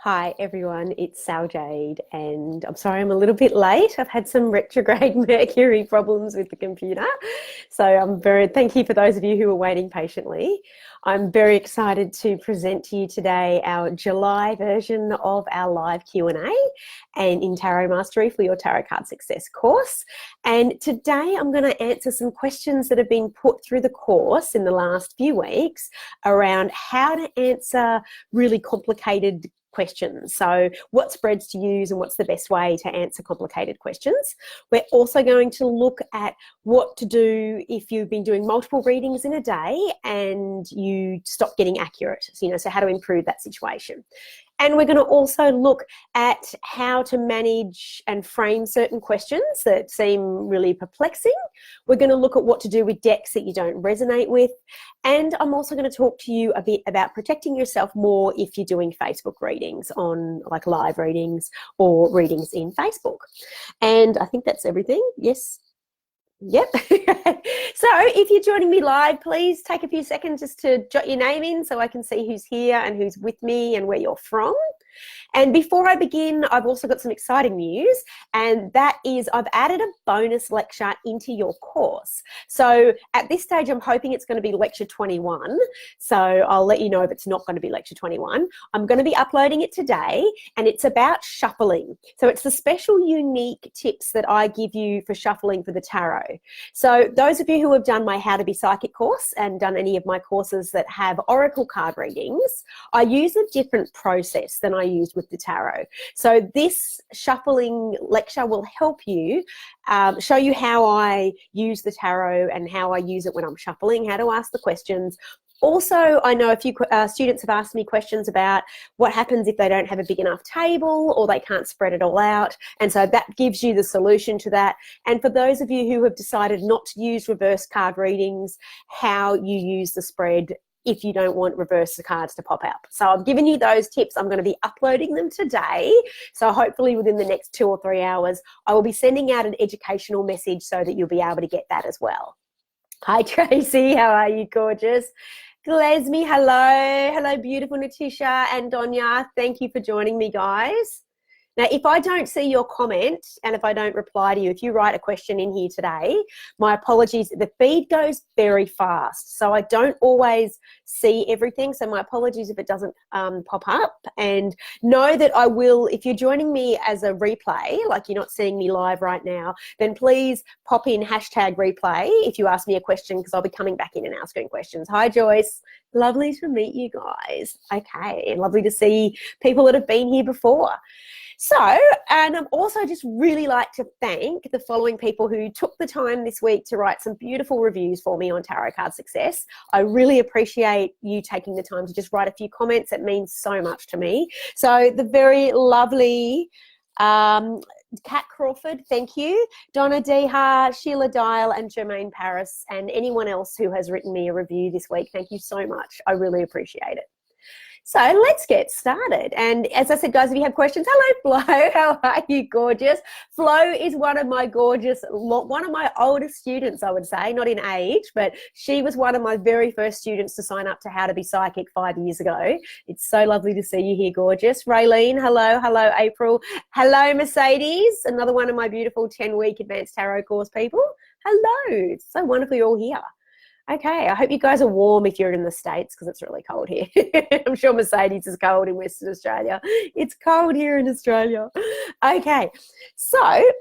Hi everyone, it's Sal Jade, and I'm sorry I'm a little bit late. I've had some retrograde Mercury problems with the computer. Thank you for those of you who are waiting patiently. I'm very excited to present to you today our July version of our live Q&A and in Tarot Mastery for your Tarot Card Success course. And today I'm going to answer some questions that have been put through the course in the last few weeks around how to answer really complicated questions. So what spreads to use and what's the best way to answer complicated questions. We're also going to look at what to do if you've been doing multiple readings in a day and you stop getting accurate. So how to improve that situation. And we're going to also look at how to manage and frame certain questions that seem really perplexing. We're going to look at what to do with decks that you don't resonate with. And I'm also going to talk to you a bit about protecting yourself more if you're doing Facebook readings on like live readings or readings in Facebook. And I think that's everything. Yes. Yep. So if you're joining me live, please take a few seconds just to jot your name in so I can see who's here and who's with me and where you're from. And before I begin, I've also got some exciting news, and that is I've added a bonus lecture into your course. So at this stage, I'm hoping it's going to be lecture 21. So I'll let you know if it's not going to be lecture 21. I'm going to be uploading it today, and it's about shuffling. So it's the special unique tips that I give you for shuffling for the tarot. So those of you who have done my How to Be Psychic course and done any of my courses that have oracle card readings, I use a different process than I used with the tarot. So this shuffling lecture will help you show you how I use the tarot and how I use it when I'm shuffling, how to ask the questions. Also, I know a few students have asked me questions about what happens if they don't have a big enough table or they can't spread it all out. And so that gives you the solution to that. And for those of you who have decided not to use reverse card readings, how you use the spread if you don't want reverse cards to pop up. So I've given you those tips. I'm going to be uploading them today. So hopefully within the next 2 or 3 hours, I will be sending out an educational message so that you'll be able to get that as well. Hi, Tracy. How are you, gorgeous? Glesme, hello. Hello, beautiful Natisha and Donya. Thank you for joining me, guys. Now, if I don't see your comment and if I don't reply to you, if you write a question in here today, my apologies. The feed goes very fast, so I don't always see everything. So my apologies if it doesn't pop up. And know that I will, if you're joining me as a replay, like you're not seeing me live right now, then please pop in #replay if you ask me a question, because I'll be coming back in and asking questions. Hi, Joyce. Lovely to meet you guys. Okay, and lovely to see people that have been here before. So, and I'm also just really like to thank the following people who took the time this week to write some beautiful reviews for me on Tarot Card Success. I really appreciate you taking the time to just write a few comments. It means so much to me. So the very lovely Kat Crawford, thank you. Donna Deha, Sheila Dial and Jermaine Paris, and anyone else who has written me a review this week. Thank you so much. I really appreciate it. So let's get started. And as I said, guys, if you have questions, hello, Flo. How are you, gorgeous? Flo is one of my oldest students, I would say, not in age, but she was one of my very first students to sign up to How to Be Psychic 5 years ago. It's so lovely to see you here, gorgeous. Raylene, hello. Hello, April. Hello, Mercedes, another one of my beautiful 10-week advanced tarot course people. Hello. It's so wonderful you're all here. Okay, I hope you guys are warm if you're in the States, because it's really cold here. I'm sure Mercedes is cold in Western Australia. It's cold here in Australia. Okay, so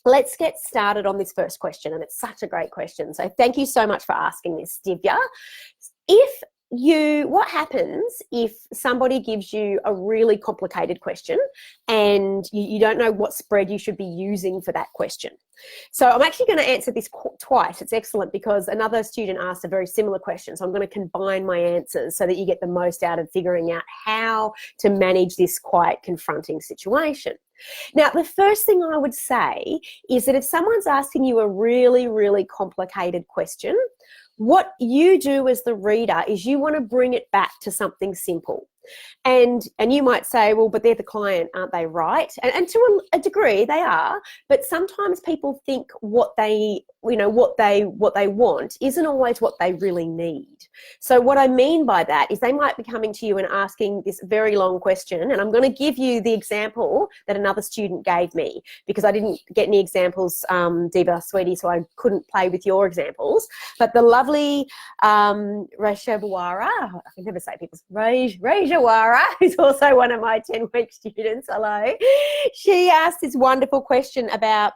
let's get started on this first question, and it's such a great question. So thank you so much for asking this, Divya. What happens if somebody gives you a really complicated question and you don't know what spread you should be using for that question? So I'm actually going to answer this twice. It's excellent because another student asked a very similar question. So I'm going to combine my answers so that you get the most out of figuring out how to manage this quite confronting situation. Now, the first thing I would say is that if someone's asking you a really, really complicated question, what you do as the reader is you want to bring it back to something simple. And you might say, well, but they're the client, aren't they, right? And to a degree they are, but sometimes people think what they want isn't always what they really need. So what I mean by that is they might be coming to you and asking this very long question, and I'm going to give you the example that another student gave me because I didn't get any examples, Diva, sweetie, so I couldn't play with your examples. But the lovely Reshabawara, I can never say people's Rejawara, who's also one of my 10-week students, hello, she asked this wonderful question about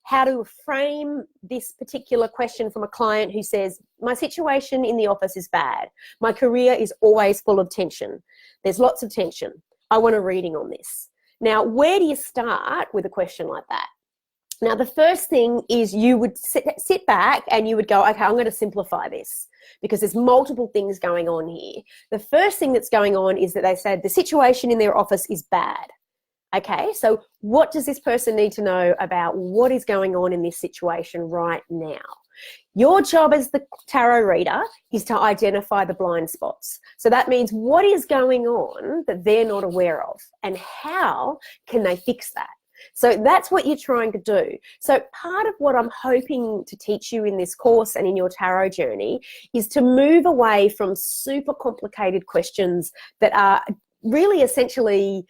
how to frame this particular question from a client who says, my situation in the office is bad. My career is always full of tension. There's lots of tension. I want a reading on this. Now, where do you start with a question like that? Now, the first thing is you would sit back and you would go, okay, I'm going to simplify this because there's multiple things going on here. The first thing that's going on is that they said the situation in their office is bad. Okay, so what does this person need to know about what is going on in this situation right now? Your job as the tarot reader is to identify the blind spots. So that means what is going on that they're not aware of and how can they fix that? So that's what you're trying to do. So part of what I'm hoping to teach you in this course and in your tarot journey is to move away from super complicated questions that are really essentially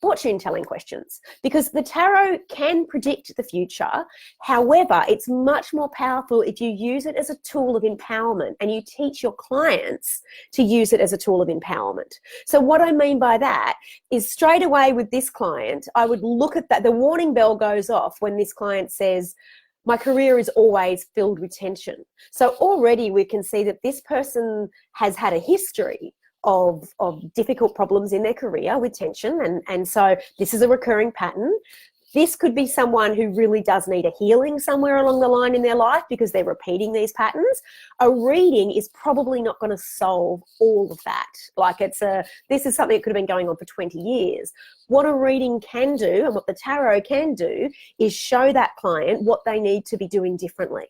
fortune telling questions, because the tarot can predict the future. However, it's much more powerful if you use it as a tool of empowerment and you teach your clients to use it as a tool of empowerment. So what I mean by that is straight away with this client, I would look at that. The warning bell goes off when this client says, my career is always filled with tension. So already we can see that this person has had a history of difficult problems in their career with tension, and so this is a recurring pattern. This could be someone who really does need a healing somewhere along the line in their life because they're repeating these patterns. A reading is probably not going to solve all of that. Like this is something that could have been going on for 20 years. What a reading can do and what the tarot can do is show that client what they need to be doing differently.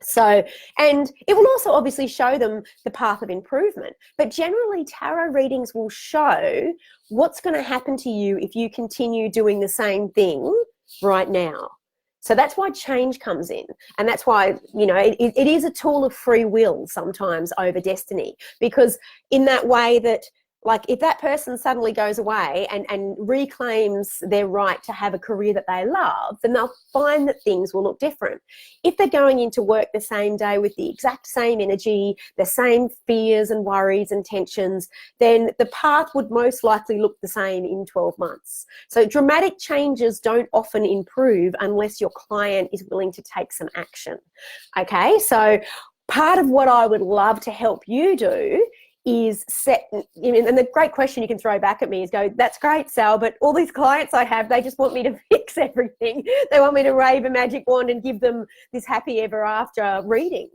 So, and it will also obviously show them the path of improvement, but generally tarot readings will show what's going to happen to you if you continue doing the same thing right now. So that's why change comes in, and that's why, you know, it is a tool of free will sometimes over destiny, because in that way that, like, if that person suddenly goes away and reclaims their right to have a career that they love, then they'll find that things will look different. If they're going into work the same day with the exact same energy, the same fears and worries and tensions, then the path would most likely look the same in 12 months. So dramatic changes don't often improve unless your client is willing to take some action. Okay, so part of what I would love to help you do is set, and the great question you can throw back at me is go, that's great, Sal, but all these clients I have, they just want me to fix everything. They want me to wave a magic wand and give them this happy ever after reading.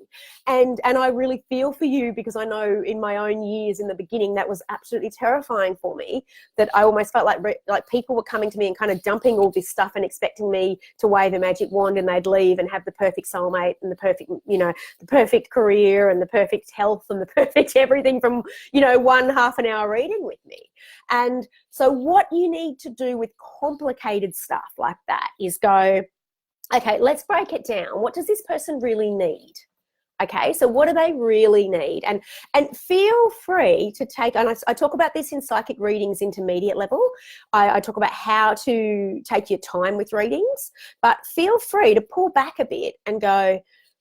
And I really feel for you, because I know in my own years in the beginning that was absolutely terrifying for me, that I almost felt like people were coming to me and kind of dumping all this stuff and expecting me to wave a magic wand and they'd leave and have the perfect soulmate and the perfect, you know, the perfect career and the perfect health and the perfect everything from, you know, one half an hour reading with me. And so what you need to do with complicated stuff like that is go, okay, let's break it down. What does this person really need? Okay, so what do they really need? And feel free to take, and I talk about this in psychic readings intermediate level. I talk about how to take your time with readings, but feel free to pull back a bit and go,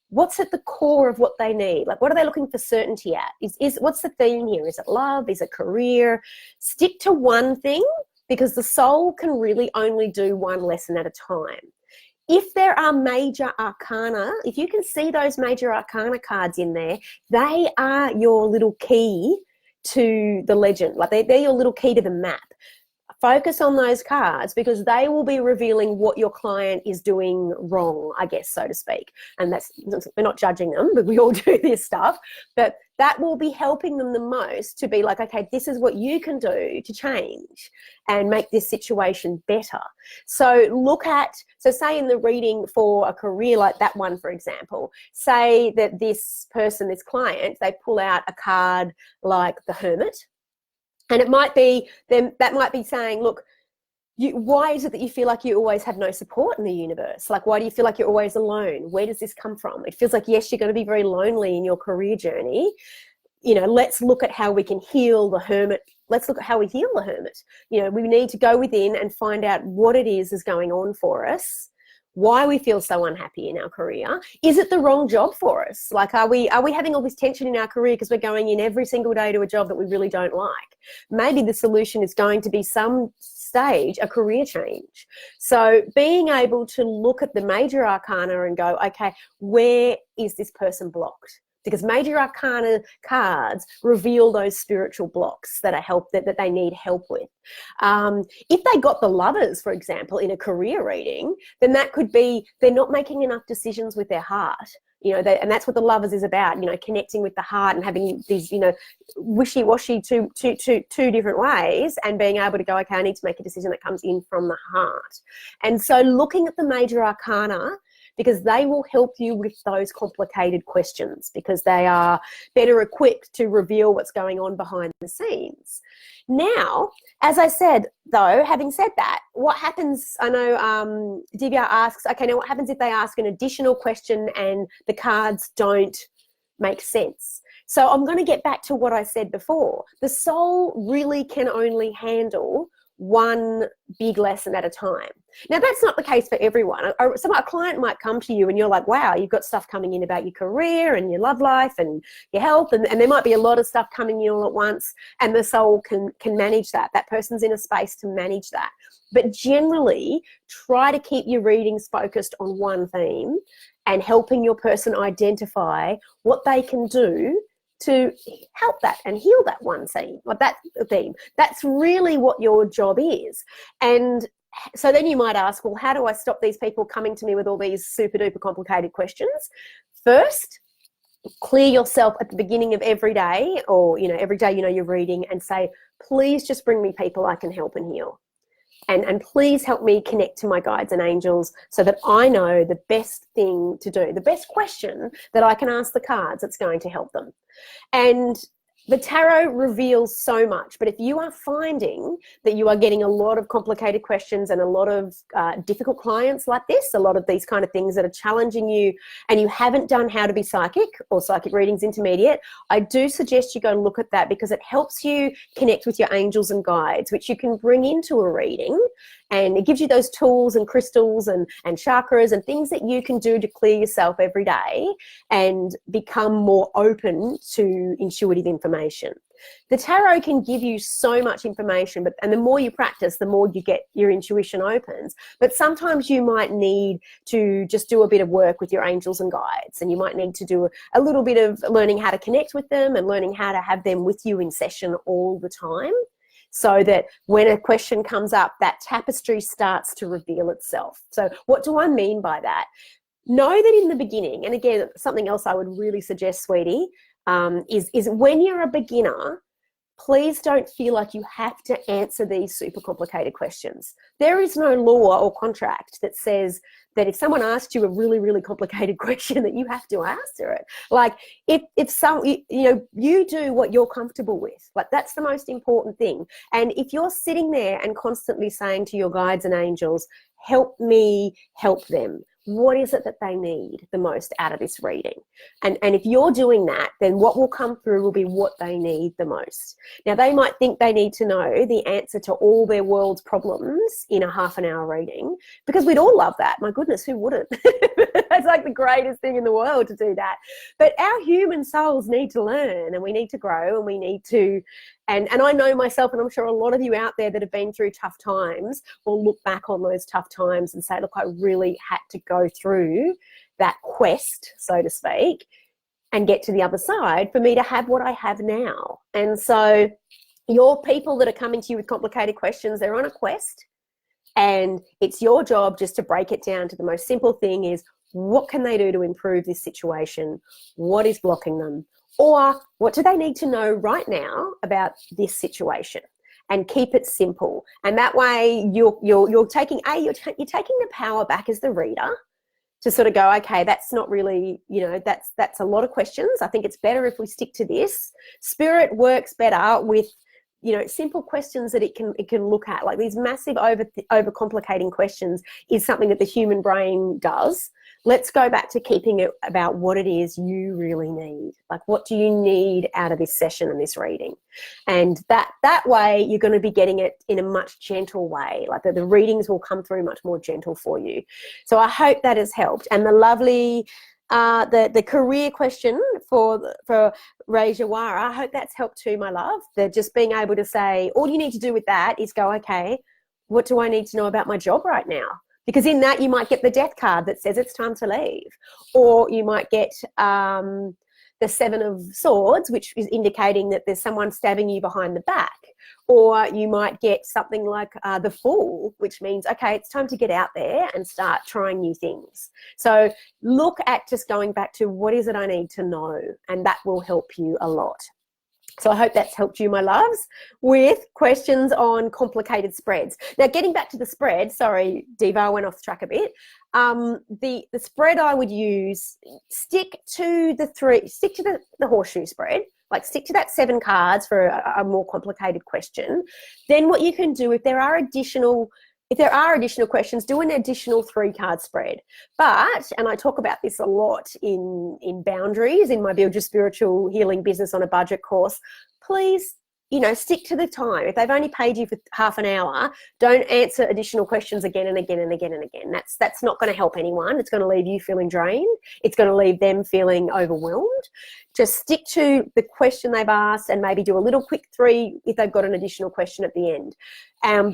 what's at the core of what they need? Like, what are they looking for certainty at? What's the theme here? Is it love? Is it career? Stick to one thing, because the soul can really only do one lesson at a time. If there are major arcana, if you can see those major arcana cards in there, they are your little key to the legend. Like they're your little key to the map. Focus on those cards, because they will be revealing what your client is doing wrong, I guess, so to speak. And we're not judging them, but we all do this stuff. But that will be helping them the most to be like, okay, this is what you can do to change and make this situation better. So say in the reading for a career like that one, for example, say that this person, this client, they pull out a card like the Hermit. And it might be them, that might be saying, look, why is it that you feel like you always have no support in the universe? Like, why do you feel like you're always alone? Where does this come from? It feels like, yes, you're going to be very lonely in your career journey. You know, let's look at how we can heal the hermit. Let's look at how we heal the hermit. You know, we need to go within and find out what it is going on for us, why we feel so unhappy in our career. Is it the wrong job for us? Like, are we having all this tension in our career because we're going in every single day to a job that we really don't like? Maybe the solution is going to be some stage a career change. So being able to look at the major arcana and go, okay, where is this person blocked? Because major arcana cards reveal those spiritual blocks that are that they need help with. If they got the Lovers, for example, in a career reading, then that could be they're not making enough decisions with their heart. You know, and that's what the Lovers is about, you know, connecting with the heart and having these, you know, wishy-washy two different ways, and being able to go, okay, I need to make a decision that comes in from the heart. And so looking at the major arcana, because they will help you with those complicated questions, because they are better equipped to reveal what's going on behind the scenes. Now, as I said, though, having said that, what happens, I know Divya asks, okay, now what happens if they ask an additional question and the cards don't make sense? So I'm going to get back to what I said before. The soul really can only handle one big lesson at a time. Now, that's not the case for everyone. So a client might come to you and you're like, wow, you've got stuff coming in about your career and your love life and your health, and there might be a lot of stuff coming in all at once, and the soul can manage that. That person's in a space to manage that. But generally, try to keep your readings focused on one theme and helping your person identify what they can do to help that and heal that one theme, like that theme. That's really what your job is. And so then you might ask, well, how do I stop these people coming to me with all these super duper complicated questions? First, clear yourself at the beginning of every day, or, you know, every day, you know, you're reading, and say, please just bring me people I can help and heal. And please help me connect to my guides and angels so that I know the best thing to do, the best question that I can ask the cards that's going to help them. And the tarot reveals so much, but if you are finding that you are getting a lot of complicated questions and a lot of difficult clients like this, a lot of these kind of things that are challenging you, and you haven't done How to Be Psychic or Psychic Readings Intermediate, I do suggest you go and look at that, because it helps you connect with your angels and guides, which you can bring into a reading, and it gives you those tools and crystals and chakras and things that you can do to clear yourself every day and become more open to intuitive information. The tarot can give you so much information, and the more you practice, the more you get your intuition opens. But sometimes you might need to just do a bit of work with your angels and guides, and you might need to do a little bit of learning how to connect with them and learning how to have them with you in session all the time, so that when a question comes up, that tapestry starts to reveal itself. So what do I mean by that? Know that in the beginning, and again, something else I would really suggest, sweetie, is when you're a beginner, please don't feel like you have to answer these super complicated questions. There is no law or contract that says that if someone asks you a really, really complicated question that you have to answer it. Like, if you do what you're comfortable with. Like, that's the most important thing. And if you're sitting there and constantly saying to your guides and angels, help me help them, what is it that they need the most out of this reading? And if you're doing that, then what will come through will be what they need the most. Now, they might think they need to know the answer to all their world's problems in a half-an-hour reading, because we'd all love that. My goodness, who wouldn't? It's like the greatest thing in the world to do that. But our human souls need to learn, and we need to grow, and we need to, and I know myself, and I'm sure a lot of you out there that have been through tough times will look back on those tough times and say, look, I really had to go through that quest, so to speak, and get to the other side for me to have what I have now. And so your people that are coming to you with complicated questions, they're on a quest, and it's your job just to break it down to the most simple thing is, what can they do to improve this situation? What is blocking them? Or what do they need to know right now about this situation? And keep it simple. And that way you're taking the power back as the reader to sort of go, okay, that's not really, that's a lot of questions. I think it's better if we stick to this. Spirit works better with simple questions that it can look at. Like these massive overcomplicating questions is something that the human brain does. Let's go back to keeping it about what it is you really need. Like, what do you need out of this session and this reading? And that way you're going to be getting it in a much gentle way. Like the readings will come through much more gentle for you. So I hope that has helped. And the lovely the career question for Ray Jawara, I hope that's helped too, my love. That just being able to say, all you need to do with that is go, okay, what do I need to know about my job right now? Because in that you might get the death card that says it's time to leave. Or you might get the Seven of Swords, which is indicating that there's someone stabbing you behind the back. Or you might get something like the Fool, which means, okay, it's time to get out there and start trying new things. So look at just going back to what is it I need to know, and that will help you a lot. So I hope that's helped you, my loves, with questions on complicated spreads. Now, getting back to the spread, sorry, Diva, I went off track a bit. The spread I would use, stick to the horseshoe spread. Like stick to that 7 cards for a more complicated question. Then what you can do, if there are additional questions, do an additional 3-card spread. But, and I talk about this a lot in Boundaries, in my Build Your Spiritual Healing Business on a Budget course, please, stick to the time. If they've only paid you for half an hour, don't answer additional questions again and again and again and again. That's not going to help anyone. It's going to leave you feeling drained. It's going to leave them feeling overwhelmed. Just stick to the question they've asked and maybe do a little quick 3 if they've got an additional question at the end.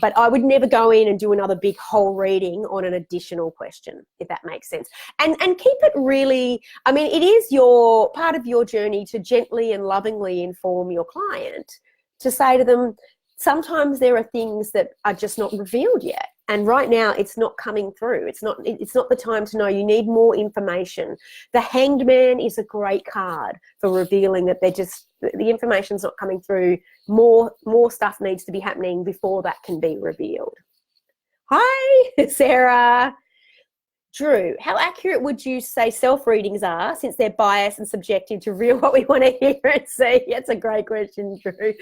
But I would never go in and do another big whole reading on an additional question, if that makes sense. And keep it really, it is your part of your journey to gently and lovingly inform your client, to say to them, sometimes there are things that are just not revealed yet. And right now it's not coming through. It's not the time to know. You need more information. The Hanged Man is a great card for revealing that the information's not coming through. More stuff needs to be happening before that can be revealed. Hi, Sarah. Drew, how accurate would you say self-readings are, since they're biased and subjective, to reveal what we want to hear and see? That's a great question, Drew.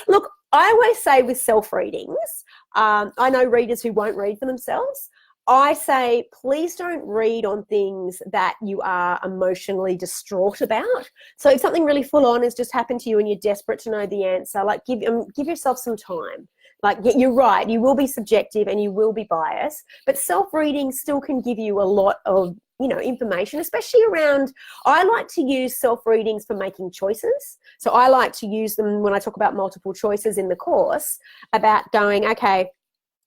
Look, I always say with self-readings, I know readers who won't read for themselves. I say, please don't read on things that you are emotionally distraught about. So if something really full on has just happened to you and you're desperate to know the answer, like give yourself some time. Like, you're right, you will be subjective and you will be biased, but self-reading still can give you a lot of, information, especially around, I like to use self-readings for making choices. So I like to use them when I talk about multiple choices in the course, about going, okay,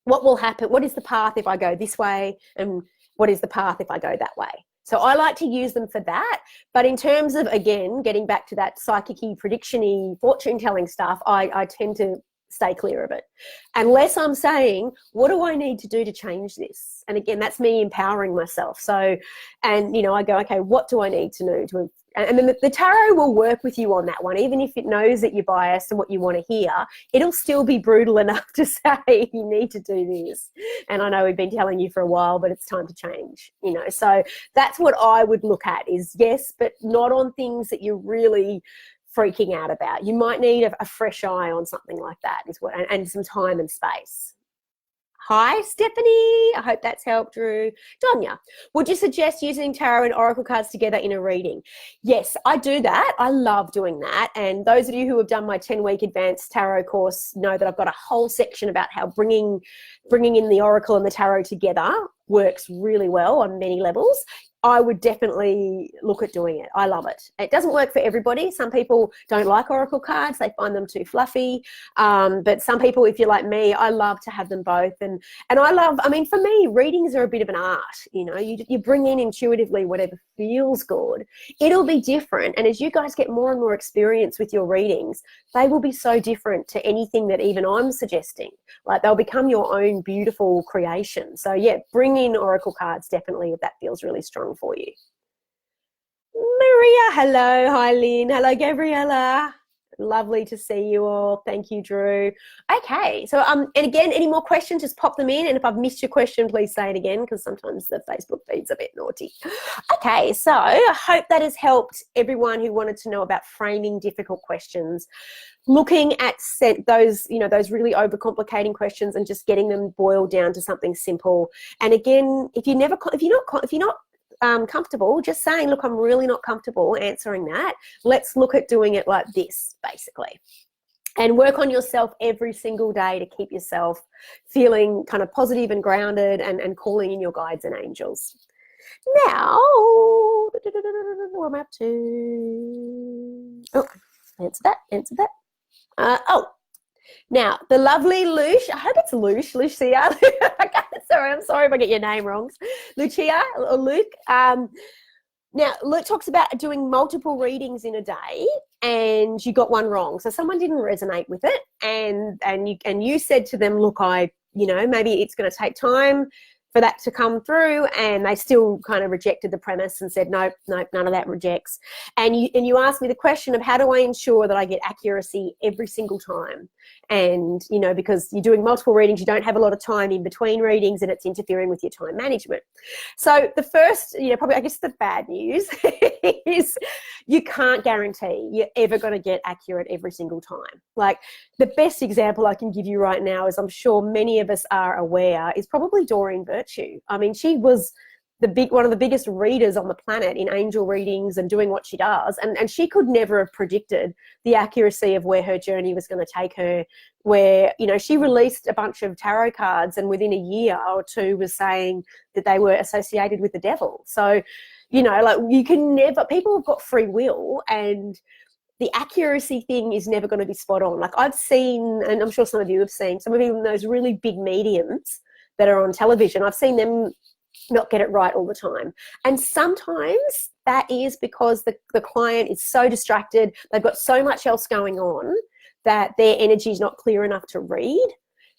what will happen? What is the path if I go this way? And what is the path if I go that way? So I like to use them for that. But in terms of, again, getting back to that psychic-y, prediction-y, fortune-telling stuff, I tend to stay clear of it. Unless I'm saying, what do I need to do to change this? And again, that's me empowering myself. So, and, I go, okay, what do I need to know to, and then the tarot will work with you on that one. Even if it knows that you're biased and what you want to hear, it'll still be brutal enough to say, you need to do this. And I know we've been telling you for a while, but it's time to change, So that's what I would look at is, yes, but not on things that you're really freaking out about. You might need a fresh eye on something like that, and some time and space. Hi, Stephanie. I hope that's helped, Drew. Donya, would you suggest using tarot and oracle cards together in a reading? Yes, I do that. I love doing that. And those of you who have done my 10-week advanced tarot course know that I've got a whole section about how bringing in the oracle and the tarot together works really well on many levels. I would definitely look at doing it. I love it. It doesn't work for everybody. Some people don't like oracle cards. They find them too fluffy. But some people, if you're like me, I love to have them both. And I love, for me, readings are a bit of an art. You bring in intuitively whatever feels good. It'll be different. And as you guys get more and more experience with your readings, they will be so different to anything that even I'm suggesting. Like, they'll become your own beautiful creation. So yeah, bring in oracle cards definitely if that feels really strong for you. Maria, hello. Hi, Lynn. Hello, Gabriella. Lovely to see you all. Thank you, Drew. Okay, so and again, any more questions, just pop them in. And if I've missed your question, please say it again, because sometimes the Facebook feed's a bit naughty. Okay, so I hope that has helped everyone who wanted to know about framing difficult questions. looking at those, those really overcomplicating questions and just getting them boiled down to something simple. And again, if you're not comfortable, just saying, look, I'm really not comfortable answering that. Let's look at doing it like this, basically. And work on yourself every single day to keep yourself feeling kind of positive and grounded and calling in your guides and angels. Now, what am I up to? Oh, answer that. Now, the lovely Lucia, I hope it's Lucia. I'm sorry if I get your name wrong. Lucia or Luke. Now, Luke talks about doing multiple readings in a day, and you got one wrong. So someone didn't resonate with it, and you said to them, look, maybe it's going to take time for that to come through, and they still kind of rejected the premise and said, nope, none of that rejects. And you asked me the question of how do I ensure that I get accuracy every single time? And, because you're doing multiple readings, you don't have a lot of time in between readings, and it's interfering with your time management. So the first, probably, I guess the bad news is you can't guarantee you're ever going to get accurate every single time. Like, the best example I can give you right now, is I'm sure many of us are aware, is probably Doreen Virtue. I mean, she was one of the biggest readers on the planet in angel readings and doing what she does, and she could never have predicted the accuracy of where her journey was going to take her, where she released a bunch of tarot cards and within a year or two was saying that they were associated with the devil. So you can never, people have got free will, and the accuracy thing is never going to be spot on. Like, I've seen, and I'm sure some of you have seen, some of even those really big mediums that are on television, I've seen them not get it right all the time. And sometimes that is because the client is so distracted, they've got so much else going on that their energy is not clear enough to read.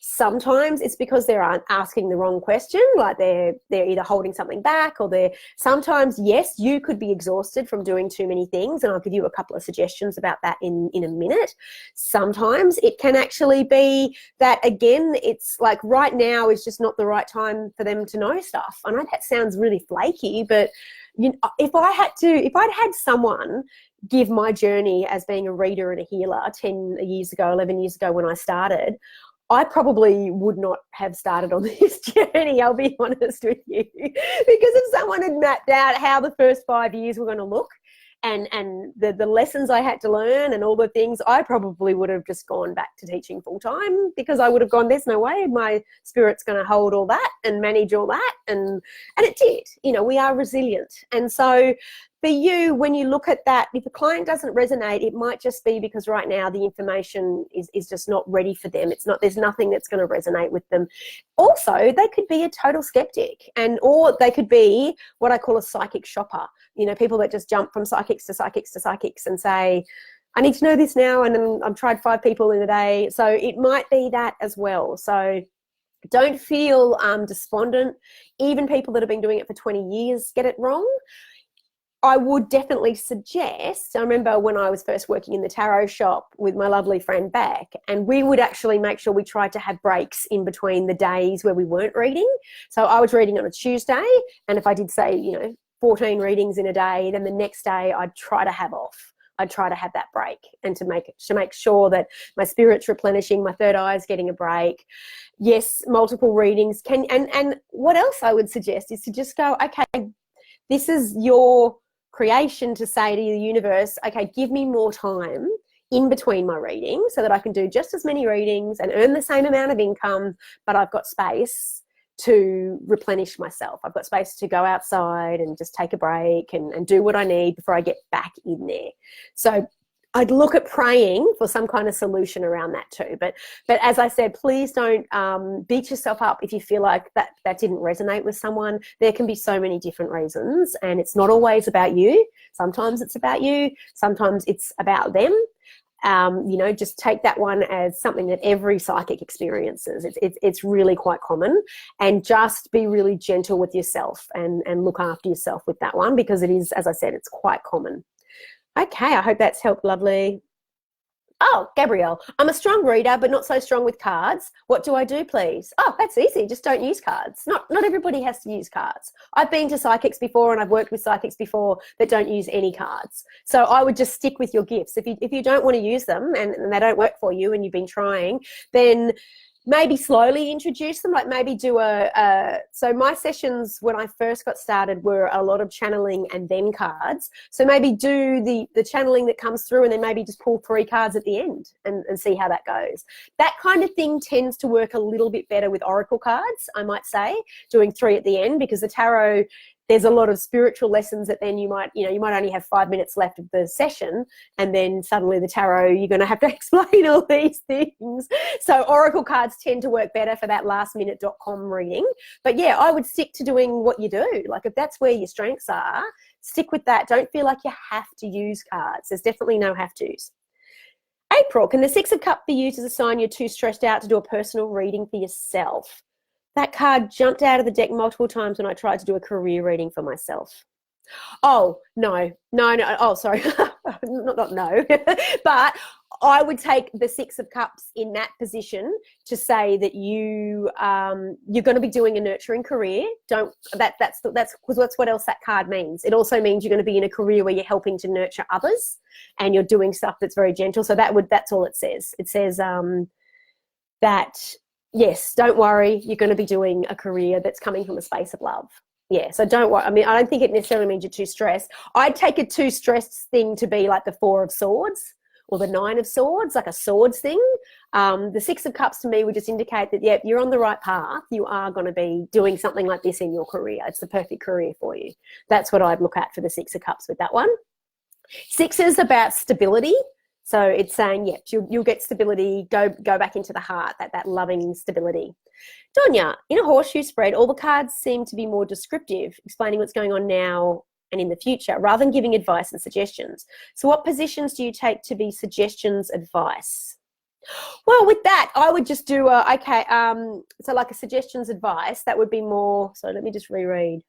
Sometimes it's because they're asking the wrong question, like they're either holding something back, or sometimes, yes, you could be exhausted from doing too many things, and I'll give you a couple of suggestions about that in a minute. Sometimes it can actually be that, again, it's like right now is just not the right time for them to know stuff. I know that sounds really flaky, but if I'd had someone give my journey as being a reader and a healer 11 years ago when I started, I probably would not have started on this journey, I'll be honest with you, because if someone had mapped out how the first 5 years were going to look and the lessons I had to learn and all the things, I probably would have just gone back to teaching full time, because I would have gone, there's no way my spirit's going to hold all that and manage all that. And it did. We are resilient. And so for you, when you look at that, if a client doesn't resonate, it might just be because right now the information is just not ready for them. There's nothing that's going to resonate with them. Also, they could be a total skeptic, or they could be what I call a psychic shopper. People that just jump from psychics to psychics to psychics and say, I need to know this now, and then I've tried 5 people in a day. So it might be that as well. So don't feel despondent. Even people that have been doing it for 20 years get it wrong. I would definitely suggest, I remember when I was first working in the tarot shop with my lovely friend Beck, and we would actually make sure we tried to have breaks in between the days where we weren't reading. So I was reading on a Tuesday, and if I did say, 14 readings in a day, then the next day I'd try to have off. I'd try to have that break, and to make sure that my spirit's replenishing, my third eye's getting a break. Yes, multiple readings can, and what else I would suggest is to just go, okay, this is your creation to say to the universe, okay, give me more time in between my readings so that I can do just as many readings and earn the same amount of income, but I've got space to replenish myself. I've got space to go outside and just take a break and do what I need before I get back in there. So I'd look at praying for some kind of solution around that too. But as I said, please don't beat yourself up if you feel like that didn't resonate with someone. There can be so many different reasons, and it's not always about you. Sometimes it's about you. Sometimes it's about them. Just take that one as something that every psychic experiences. It's really quite common, and just be really gentle with yourself and look after yourself with that one, because it is, as I said, it's quite common. Okay, I hope that's helped, lovely. Oh, Gabrielle, I'm a strong reader, but not so strong with cards. What do I do, please? Oh, that's easy. Just don't use cards. Not everybody has to use cards. I've been to psychics before and I've worked with psychics before that don't use any cards. So I would just stick with your gifts. If you don't want to use them and they don't work for you and you've been trying, then maybe slowly introduce them, like maybe do so my sessions when I first got started were a lot of channeling and then cards. So maybe do the channeling that comes through and then maybe just pull 3 cards at the end and see how that goes. That kind of thing tends to work a little bit better with oracle cards, I might say, doing 3 at the end, because the tarot, there's a lot of spiritual lessons that then you might only have 5 minutes left of the session, and then suddenly the tarot, you're going to have to explain all these things. So oracle cards tend to work better for that lastminute.com reading. But yeah, I would stick to doing what you do. Like if that's where your strengths are, stick with that. Don't feel like you have to use cards. There's definitely no have tos. April, can the 6 of Cups be used as a sign you're too stressed out to do a personal reading for yourself? That card jumped out of the deck multiple times when I tried to do a career reading for myself. Oh, no. Oh, sorry. not no. But I would take the 6 of Cups in that position to say that you're going to be doing a nurturing career. That's because that's what else that card means. It also means you're going to be in a career where you're helping to nurture others and you're doing stuff that's very gentle. So that's all it says. It says that, yes, don't worry, you're going to be doing a career that's coming from a space of love. Yeah, so don't worry. I mean, I don't think it necessarily means you're too stressed. I'd take a too stressed thing to be like the 4 of Swords or the 9 of Swords, like a swords thing. The 6 of Cups to me would just indicate that, yeah, you're on the right path. You are going to be doing something like this in your career. It's the perfect career for you. That's what I'd look at for the 6 of Cups with that one. 6 is about stability. So it's saying, yeah, you'll get stability, go back into the heart, that loving stability. Donya, in a horseshoe spread, all the cards seem to be more descriptive, explaining what's going on now and in the future, rather than giving advice and suggestions. So what positions do you take to be suggestions, advice? Well, with that, I would just do, so like a suggestions, advice, that would be more, so let me just reread.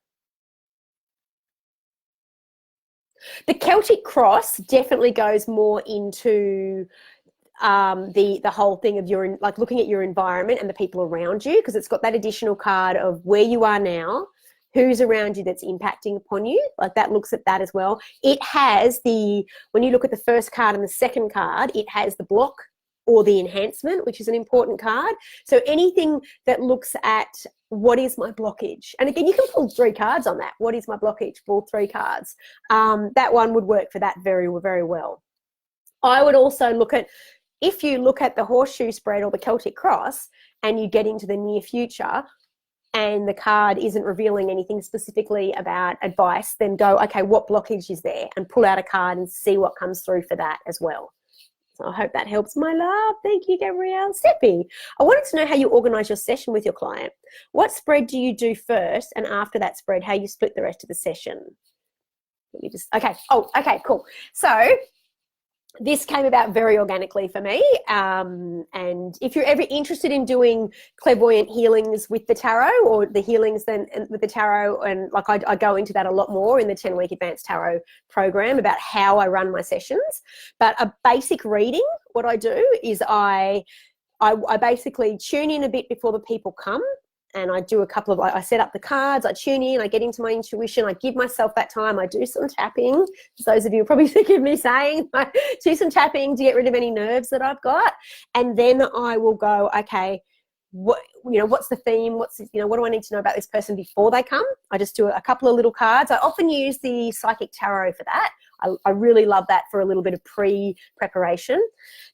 The Celtic cross definitely goes more into the whole thing of like looking at your environment and the people around you, because it's got that additional card of where you are now, who's around you that's impacting upon you. Like that looks at that as well. It has when you look at the first card and the second card, it has the block or the enhancement, which is an important card. So anything that looks at what is my blockage? And again, you can pull 3 cards on that. What is my blockage? Pull 3 cards. That one would work for that very, very well. I would also look at, if you look at the horseshoe spread or the Celtic cross and you get into the near future and the card isn't revealing anything specifically about advice, then go, okay, what blockage is there? And pull out a card and see what comes through for that as well. So I hope that helps, my love. Thank you, Gabrielle. Seppi, I wanted to know how you organise your session with your client. What spread do you do first, and after that spread, how you split the rest of the session? Let me just, okay. Oh, okay, cool. So this came about very organically for me. And if you're ever interested in doing clairvoyant healings with the tarot, or the healings then with the tarot, and like I go into that a lot more in the 10-week advanced tarot program about how I run my sessions. But a basic reading, what I do is I basically tune in a bit before the people come. And I do I set up the cards, I tune in, I get into my intuition, I give myself that time, I do some tapping. Those of you are probably sick of me saying, I do some tapping to get rid of any nerves that I've got. And then I will go, okay, what's the theme? What do I need to know about this person before they come? I just do a couple of little cards. I often use the psychic tarot for that. I really love that for a little bit of pre-preparation.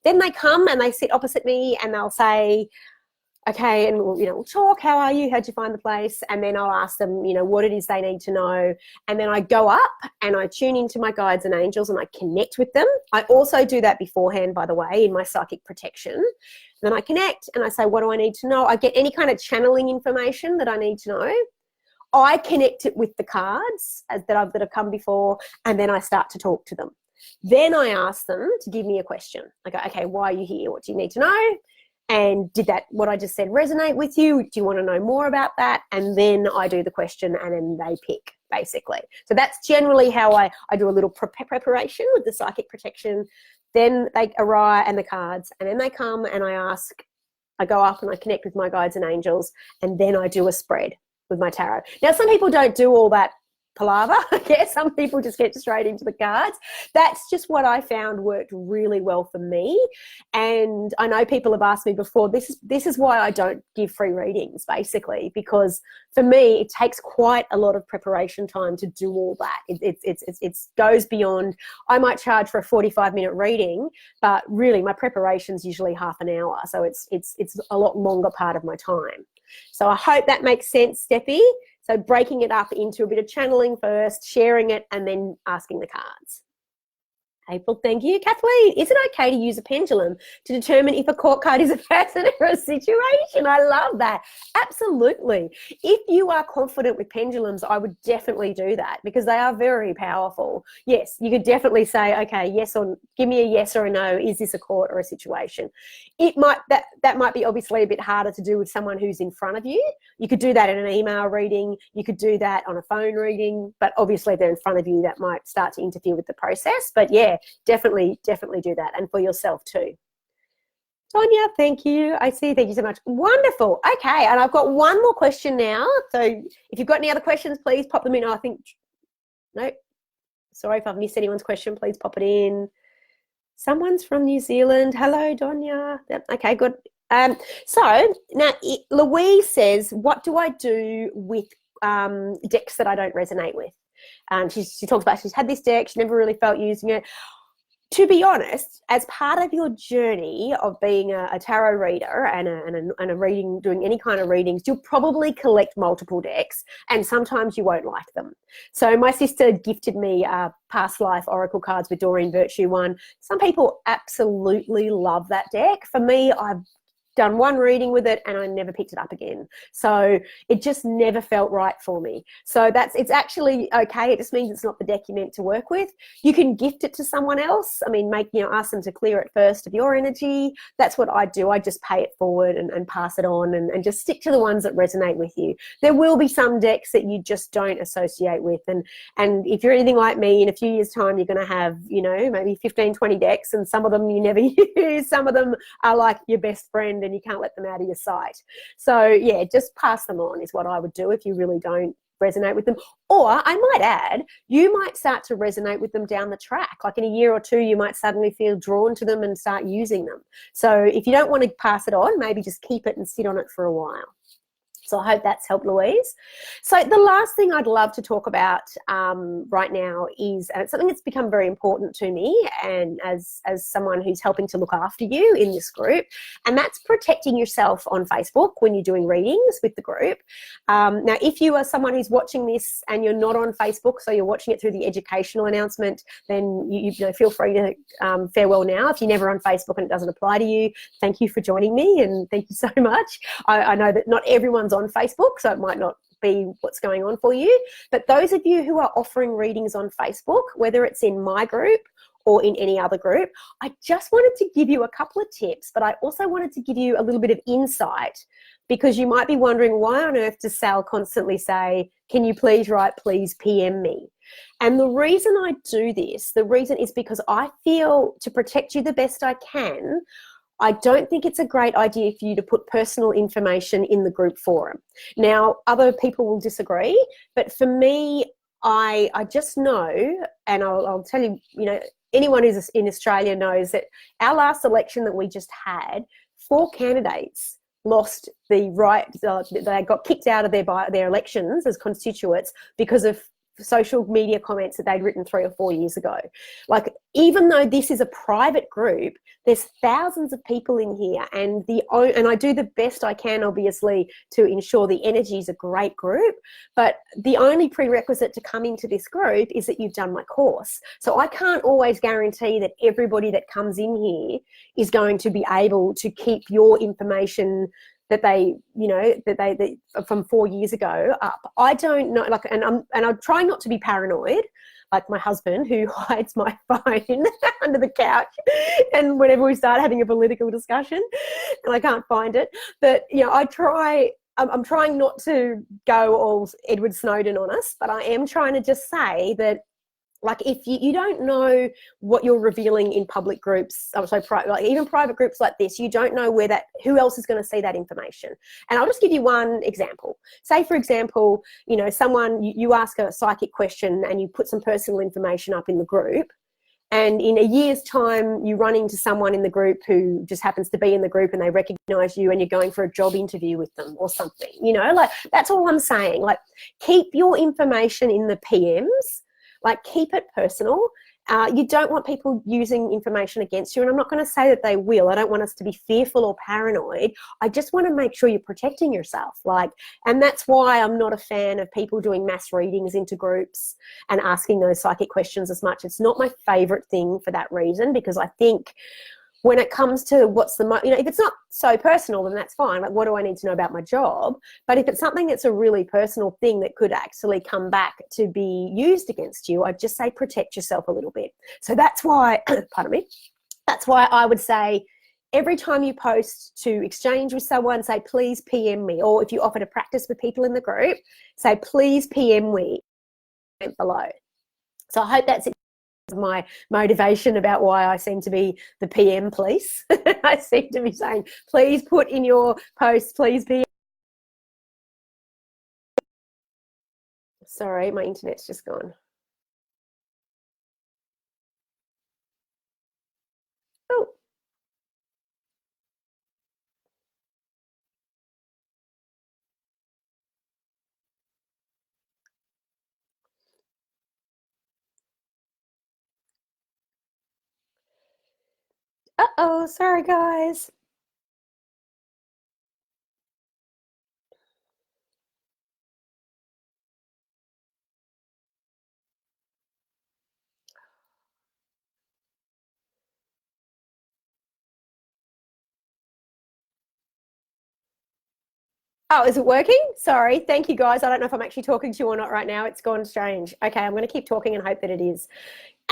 Then they come and they sit opposite me and they'll say, okay, and we'll talk. How are you? How'd you find the place? And then I'll ask them, what it is they need to know. And then I go up and I tune into my guides and angels and I connect with them. I also do that beforehand, by the way, in my psychic protection. And then I connect and I say, what do I need to know? I get any kind of channeling information that I need to know. I connect it with the cards that have come before, and then I start to talk to them. Then I ask them to give me a question. I go, okay, why are you here? What do you need to know? And did what I just said resonate with you? Do you want to know more about that? And then I do the question and then they pick. basically. So that's generally how I do a little preparation with the psychic protection. Then they arrive and the cards, and then they come and I go up and I connect with my guides and angels, and then I do a spread with my tarot. Now, some people don't do all that palaver. I guess some people just get straight into the cards. That's just what I found worked really well for me. And I know people have asked me before, this is why I don't give free readings, basically, because for me it takes quite a lot of preparation time to do all that. It goes beyond. I might charge for a 45-minute reading, but really my preparation's usually half an hour, so it's a lot longer part of my time. So I hope that makes sense, Steffi. So breaking it up into a bit of channeling first, sharing it, and then asking the cards. April, thank you. Kathleen, is it okay to use a pendulum to determine if a court card is a person or a situation? I love that. Absolutely. If you are confident with pendulums, I would definitely do that because they are very powerful. Yes, you could definitely say, okay, yes, or give me a yes or a no. Is this a court or a situation? That might be obviously a bit harder to do with someone who's in front of you. You could do that in an email reading. You could do that on a phone reading, but obviously if they're in front of you, that might start to interfere with the process. But yeah, definitely do that, and for yourself too. Tonya, thank you. I see. Thank you so much. Wonderful. Okay, and I've got one more question now. So if you've got any other questions, please pop them in. I think, no, sorry if I've missed anyone's question. Please pop it in. Someone's from New Zealand. Hello, Donya. Okay, good. So now Louise says, what do I do with decks that I don't resonate with? She talks about she's had this deck, she never really felt using it. To be honest, as part of your journey of being a tarot reader and a reading, doing any kind of readings, you'll probably collect multiple decks, and sometimes you won't like them. So my sister gifted me Past Life Oracle cards with Doreen Virtue one. Some people absolutely love that deck. For me, I've done one reading with it and I never picked it up again. So it just never felt right for me. So it's actually okay. It just means it's not the deck you meant to work with. You can gift it to someone else. I mean, ask them to clear it first of your energy. That's what I do. I just pay it forward and pass it on and just stick to the ones that resonate with you. There will be some decks that you just don't associate with. And if you're anything like me, in a few years' time, you're going to have, maybe 15, 20 decks, and some of them you never use. Some of them are like your best friend and you can't let them out of your sight. So yeah, just pass them on is what I would do if you really don't resonate with them. Or I might add, you might start to resonate with them down the track. Like in a year or two, you might suddenly feel drawn to them and start using them. So if you don't want to pass it on, maybe just keep it and sit on it for a while. So I hope that's helped, Louise. So the last thing I'd love to talk about right now is, and it's something that's become very important to me and as someone who's helping to look after you in this group, and that's protecting yourself on Facebook when you're doing readings with the group. Now, if you are someone who's watching this and you're not on Facebook, so you're watching it through the educational announcement, then you feel free to farewell now. If you're never on Facebook and it doesn't apply to you, thank you for joining me and thank you so much. I know that not everyone's on Facebook, so it might not be what's going on for you. But those of you who are offering readings on Facebook, whether it's in my group or in any other group, I just wanted to give you a couple of tips, but I also wanted to give you a little bit of insight because you might be wondering, why on earth does Sal constantly say, can you please write, please PM me? And the reason I do this, the reason is because I feel to protect you the best I can, I don't think it's a great idea for you to put personal information in the group forum. Now, other people will disagree, but for me, I just know, and I'll tell you, anyone who's in Australia knows that our last election that we just had, 4 candidates lost the right, they got kicked out of their elections as constituents because of social media comments that they'd written 3 or 4 years ago. Like, even though this is a private group, there's thousands of people in here, and I do the best I can, obviously, to ensure the energy is a great group, but the only prerequisite to come into this group is that you've done my course. So I can't always guarantee that everybody that comes in here is going to be able to keep your information that they from 4 years ago up. I don't know, and I'm trying not to be paranoid, like my husband, who hides my phone under the couch, and whenever we start having a political discussion, and I can't find it. But I try I'm trying not to go all Edward Snowden on us, but I am trying to just say that, like, if you don't know what you're revealing in public groups, like even private groups like this, you don't know who else is going to see that information. And I'll just give you one example. Say, for example, you ask a psychic question and you put some personal information up in the group, and in a year's time you run into someone in the group who just happens to be in the group and they recognize you and you're going for a job interview with them or something, like, that's all I'm saying. Like, keep your information in the PMs. Like, keep it personal. You don't want people using information against you, and I'm not going to say that they will. I don't want us to be fearful or paranoid. I just want to make sure you're protecting yourself. And that's why I'm not a fan of people doing mass readings into groups and asking those psychic questions as much. It's not my favorite thing for that reason, because I think when it comes to if it's not so personal, then that's fine. Like, what do I need to know about my job? But if it's something that's a really personal thing that could actually come back to be used against you, I'd just say protect yourself a little bit. So that's why, pardon me, that's why I would say every time you post to exchange with someone, say, please PM me. Or if you offer to practice with people in the group, say, please PM me below. So I hope that's it. My motivation about why I seem to be the PM police. I seem to be saying, please put in your post, please PM. Sorry, my internet's just gone. Oh. Uh-oh, sorry guys. Oh, is it working? Sorry. Thank you, guys. I don't know if I'm actually talking to you or not right now. It's gone strange. Okay, I'm going to keep talking and hope that it is.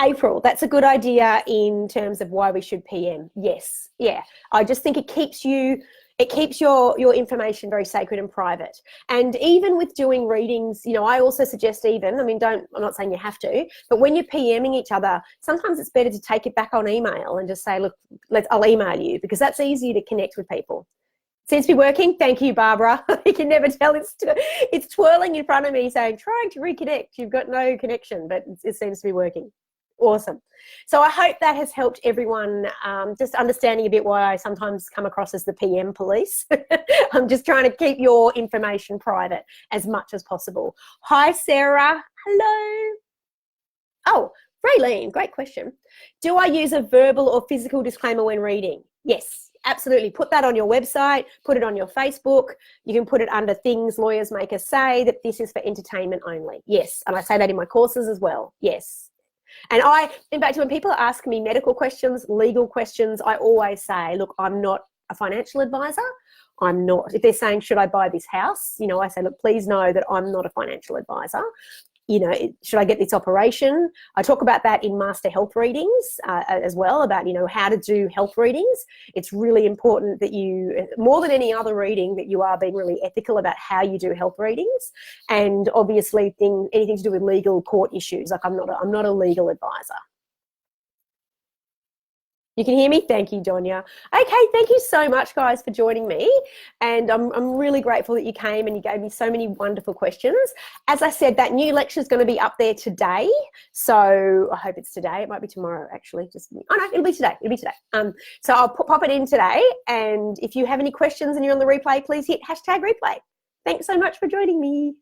April, that's a good idea in terms of why we should PM. Yes. Yeah. I just think it keeps your information very sacred and private. And even with doing readings, I also suggest I'm not saying you have to, but when you're PMing each other, sometimes it's better to take it back on email and just say, look, I'll email you, because that's easier to connect with people. Seems to be working. Thank you, Barbara. You can never tell. It's twirling in front of me saying, trying to reconnect. You've got no connection, but it seems to be working. Awesome. So I hope that has helped everyone, just understanding a bit why I sometimes come across as the PM police. I'm just trying to keep your information private as much as possible. Hi, Sarah. Hello. Oh, Raylene, great question. Do I use a verbal or physical disclaimer when reading? Yes. Absolutely. Put that on your website, put it on your Facebook. You can put it under things lawyers make us say, that this is for entertainment only. Yes. And I say that in my courses as well. Yes. And in fact, when people ask me medical questions, legal questions, I always say, look, I'm not a financial advisor. I'm not. If they're saying, should I buy this house? I say, look, please know that I'm not a financial advisor. Should I get this operation? I talk about that in Master Health Readings as well, about, how to do health readings. It's really important that you, more than any other reading, that you are being really ethical about how you do health readings. And obviously anything to do with legal court issues. Like, I'm not a legal advisor. You can hear me? Thank you, Donya. Okay, thank you so much, guys, for joining me. And I'm really grateful that you came and you gave me so many wonderful questions. As I said, that new lecture is going to be up there today. So I hope it's today. It might be tomorrow, actually. No, it'll be today. It'll be today. So I'll pop it in today. And if you have any questions and you're on the replay, please hit #replay. Thanks so much for joining me.